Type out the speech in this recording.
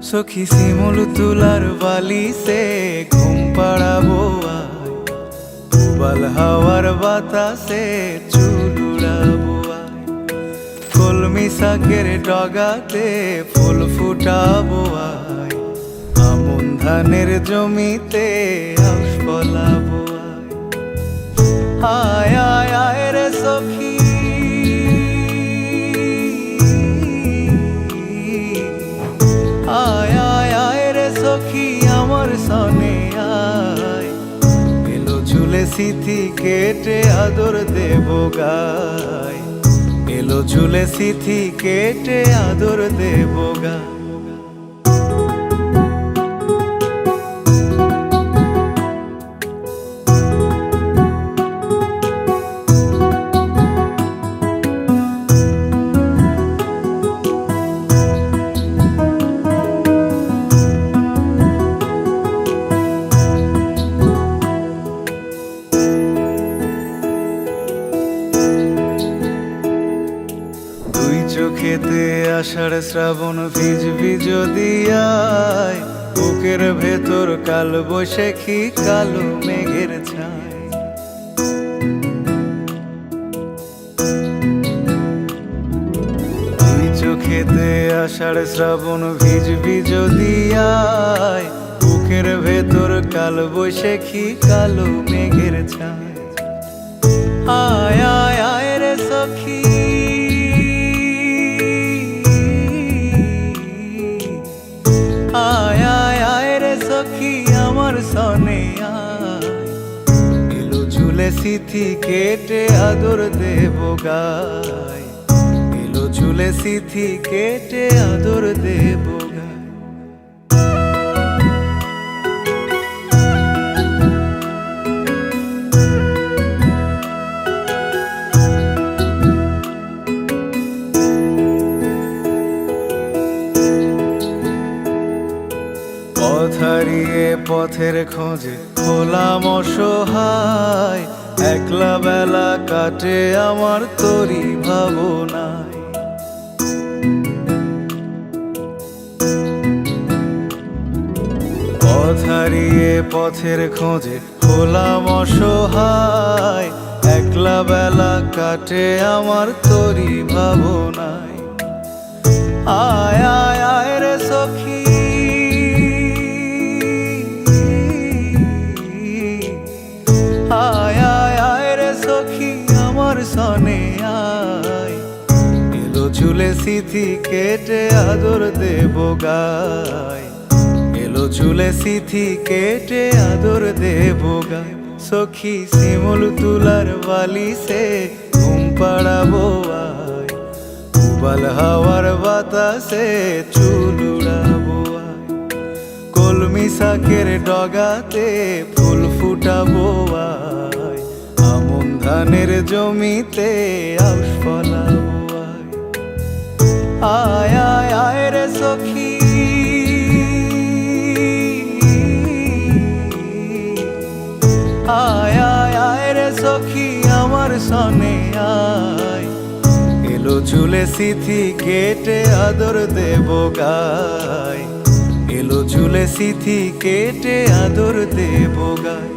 সখী শিমুল তুলার বালি সে ঘুম পাড়াবো আয়, উবাল হাওয়ার বাতাসে চুল উড়াবো আয়, কলমি শাকের ডগাতে ফুল ফুটাবো আয়, আমন ধানের জমিতে আউশ ফলাবো আয়। আয় আয় আয় রে সখী, আয় আয় আয় রে সখী আমার সনে আয়, এলো ঝুলে সিথি কেটে আদর দেব গায়, এলো ঝুলে সিথি কেটে আদর দেব গায়। চোখেতে আষাঢ় শ্রাবণ ভিজবি যদি আয়, বুকের ভেতর কাল বৈশাখী কালো মেঘের ছায়। তুই চোখেতে আষাঢ় শ্রাবণ ভিজবি যদি আয়, বুকের ভেতর কাল বৈশাখী কালো মেঘের ছায়। আয় আয় আয় রে সখী, আয় আয় আয় রে সখী আমার সনে আয়, এলো ঝুলে সিথি কেটে আদর দেব গায়, এলো ঝুলে সিথি কেটে আদর দেব গায়। পথ হারিয়ে পথের খোঁজে হলাম অসহায়, একলা বেলা কাটে আমার তোরই ভাবনায়। পথ হারিয়ে পথের খোঁজে হলাম অসহায়, একলা বেলা কাটে আমার তোরই ভাবনায়। আয় আয় আয় রে সখী, আয় আয় আয় রে সখী আমার সনে আয়, এলো ঝুলে সিথি কেটে আদর দেব গায়, এলো ঝুলে সিথি কেটে আদর দেব গায়। সখী শিমুল তুলার বালি সে ঘুম পাড়াবো আয়, উবাল হাওয়ার বাতাসে চুল উড়াবো আয়, কলমি শাকের ডগাতে ফুল ফুটাবো আয়, আমন ধানের জমিতে আউশ ফলাবো আয়। আয় আয় আয় রে সখী, আয় আয় আয় রে সখী আমার সনে আয়, এলো ঝুলে সিথি কেটে আদর দেব গায়, এলো ঝুলে সিথি কেটে আদর দেব গায়।